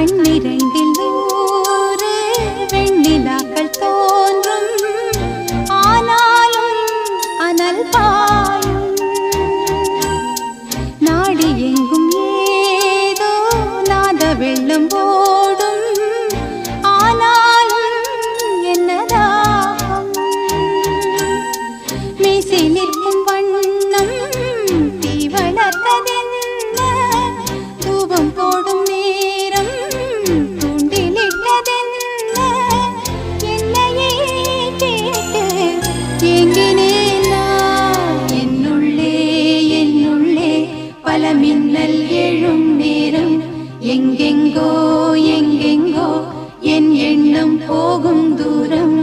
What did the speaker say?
கண்ணிரண்டில் நூறு வெண்ணிலாக்கள் தோன்றும், ஆனாலும் அனல் பாயும். நாடி எங்கும் ஏதோ நாத வெள்ளம் ஓடும், ஆனாலும் என்னதாகும். மீசை நிற்கும் வண்ணம் தீ வளர்த்ததென்ன, தூபம் போடும் நேரம் தூண்டிலிட்டதென்ன. என்னையே கேட்டு ஏங்கினேன் நான், என்னுள்ளே என்னுள்ளே பல மின்னல் எழும் நேரம். எங்கெங்கோ எங்கெங்கோ என் எண்ணம் போகும் தூரம்.